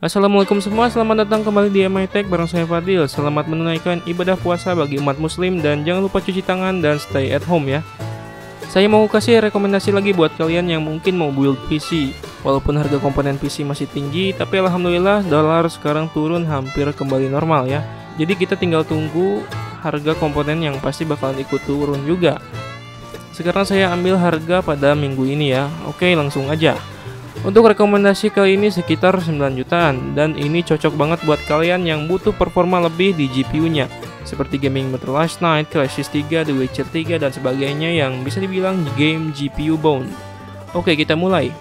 Assalamualaikum semua, selamat datang kembali di MI Tech bareng saya Fadil. Selamat menunaikan ibadah puasa bagi umat muslim dan jangan lupa cuci tangan dan stay at home ya. Saya mau kasih rekomendasi lagi buat kalian yang mungkin mau build PC. Walaupun harga komponen PC masih tinggi, tapi alhamdulillah dolar sekarang turun hampir kembali normal ya. Jadi kita tinggal tunggu harga komponen yang pasti bakalan ikut turun juga. Sekarang saya ambil harga pada minggu ini ya. Oke, langsung aja. Untuk rekomendasi kali ini sekitar 9 jutaan dan ini cocok banget buat kalian yang butuh performa lebih di GPU-nya seperti Gaming Mother Last Night, Crysis 3, The Witcher 3 dan sebagainya yang bisa dibilang game GPU bound. Oke, kita mulai.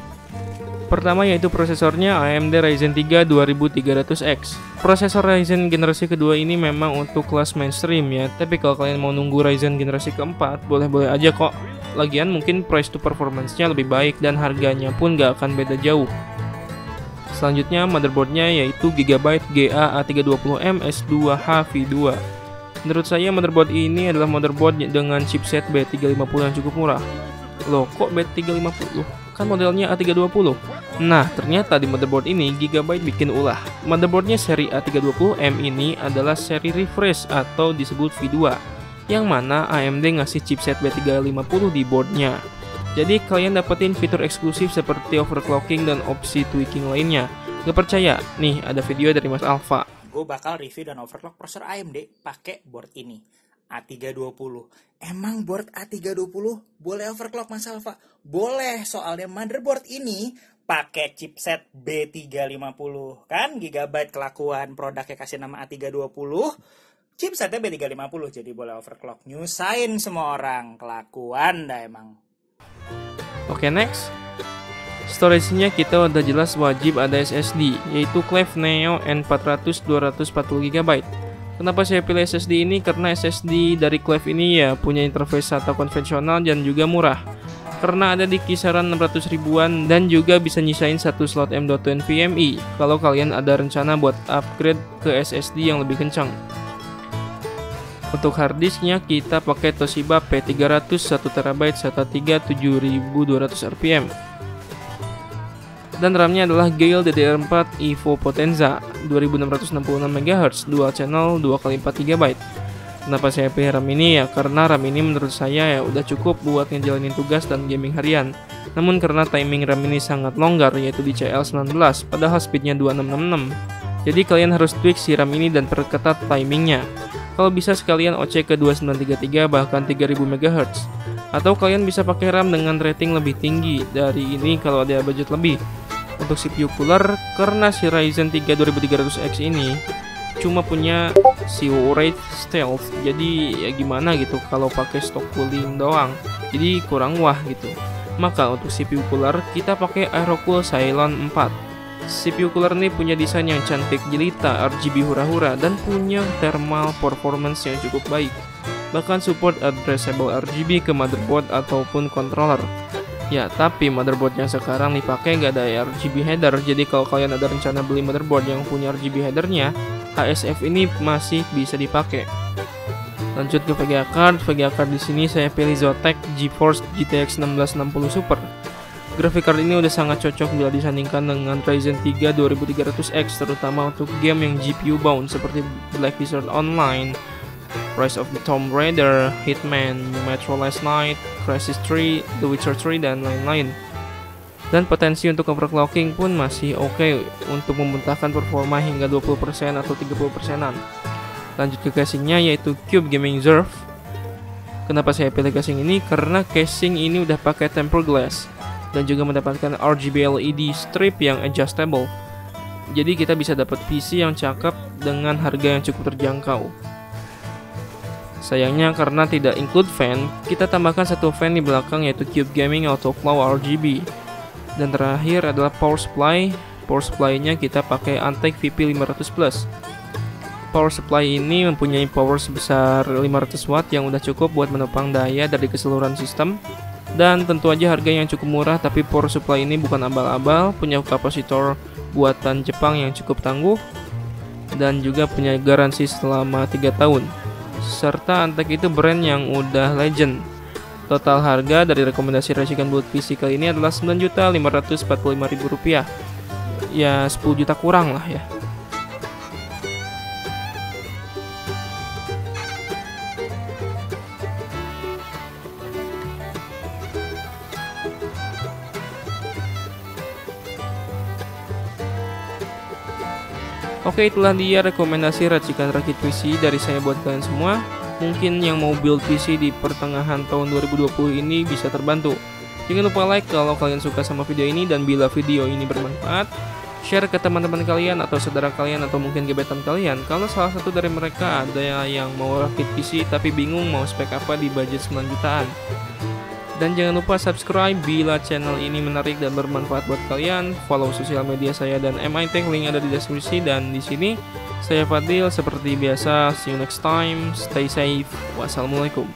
Pertama yaitu prosesornya AMD Ryzen 3 2300X. Prosesor Ryzen generasi kedua ini memang untuk kelas mainstream ya, tapi kalau kalian mau nunggu Ryzen generasi keempat, boleh-boleh aja kok. Lagian mungkin price to performance-nya lebih baik dan harganya pun gak akan beda jauh. Selanjutnya motherboardnya yaitu Gigabyte GA-A320M S2H V2. Menurut saya motherboard ini adalah motherboard dengan chipset B350 yang cukup murah. Loh kok B350? Kan modelnya A320. Nah ternyata di motherboard ini Gigabyte bikin ulah. Motherboardnya seri A320M ini adalah seri refresh atau disebut V2, yang mana AMD ngasih chipset B350 di boardnya. Jadi kalian dapetin fitur eksklusif seperti overclocking dan opsi tweaking lainnya. Gak percaya? Nih ada video dari Mas Alfa. Gue bakal review dan overclock prosesor AMD pakai board ini, A320. Emang board A320 boleh overclock Mas Alfa? Boleh, soalnya motherboard ini pakai chipset B350. Kan Gigabyte kelakuan produknya kasih nama A320. Chipsetnya B350 jadi boleh overclock. Nyusahin semua orang, kelakuan dah emang. Oke, next. Storage-nya kita udah jelas wajib ada SSD, yaitu Cleve Neo N400 240GB. Kenapa saya pilih SSD ini? Karena SSD dari Cleve ini ya punya interface SATA konvensional dan juga murah. Karena ada di kisaran 600 ribuan dan juga bisa nyisain satu slot M.2 NVMe kalau kalian ada rencana buat upgrade ke SSD yang lebih kencang. Untuk harddisknya kita pakai Toshiba P300 1TB SATA 3 7200 rpm. Dan RAM-nya adalah Gale DDR4 Evo Potenza 2666 MHz dual channel 2x4GB. Kenapa saya pilih RAM ini ya? Karena RAM ini menurut saya ya udah cukup buat ngejalanin tugas dan gaming harian. Namun karena timing RAM ini sangat longgar yaitu di CL19 padahal speednya 2666. Jadi kalian harus tweak si RAM ini dan perketat timingnya. Kalau bisa sekalian OC ke 2933 bahkan 3000 MHz. Atau kalian bisa pakai RAM dengan rating lebih tinggi dari ini kalau ada budget lebih. Untuk CPU cooler, karena si Ryzen 3 2300X ini cuma punya CPU rate stealth, jadi ya gimana gitu kalau pakai stock cooling doang, jadi kurang wah gitu. Maka untuk CPU cooler kita pakai Aerocool Cylon 4. CPU cooler ini punya desain yang cantik jelita, RGB hura-hura, dan punya thermal performance yang cukup baik. Bahkan support addressable RGB ke motherboard ataupun controller. Ya, tapi motherboard yang sekarang dipakai nggak ada RGB header, jadi kalau kalian ada rencana beli motherboard yang punya RGB headernya, HSF ini masih bisa dipakai. Lanjut ke VGA card. VGA card di sini saya pilih Zotac GeForce GTX 1660 Super. Graphic card ini udah sangat cocok bila disandingkan dengan Ryzen 3 2300X, terutama untuk game yang GPU bound seperti Black Desert Online, Rise of the Tomb Raider, Hitman, Metro Last Night, Crysis 3, The Witcher 3, dan lain-lain. Dan potensi untuk overclocking pun masih oke untuk memuntahkan performa hingga 20% atau 30%-an. Lanjut ke casingnya yaitu Cube Gaming Reserve. Kenapa saya pilih casing ini? Karena casing ini udah pakai tempered glass dan juga mendapatkan RGB LED strip yang adjustable. Jadi kita bisa dapat PC yang cakep dengan harga yang cukup terjangkau. Sayangnya karena tidak include fan, kita tambahkan satu fan di belakang yaitu Cube Gaming Auto Flow RGB. Dan terakhir adalah power supply. Power supply-nya kita pakai Antec VP500 Plus. Power supply ini mempunyai power sebesar 500 watt yang udah cukup buat menopang daya dari keseluruhan sistem. Dan tentu aja harga yang cukup murah, tapi power supply ini bukan abal-abal, punya kapasitor buatan Jepang yang cukup tangguh dan juga punya garansi selama 3 tahun. Serta Antec itu brand yang udah legend. Total harga dari rekomendasi racikan build PC kali ini adalah Rp9.545.000. ya 10 juta kurang lah ya. Oke, itulah dia rekomendasi racikan rakit PC dari saya buat kalian semua. Mungkin yang mau build PC di pertengahan tahun 2020 ini bisa terbantu. Jangan lupa like kalau kalian suka sama video ini, dan bila video ini bermanfaat, share ke teman-teman kalian atau saudara kalian atau mungkin gebetan kalian. Kalau salah satu dari mereka ada yang mau rakit PC tapi bingung mau spek apa di budget 9 jutaan. Dan jangan lupa subscribe bila channel ini menarik dan bermanfaat buat kalian. Follow sosial media saya dan MI Tech, link ada di deskripsi. Dan di sini saya Fadil, seperti biasa, see you next time, stay safe, wassalamualaikum.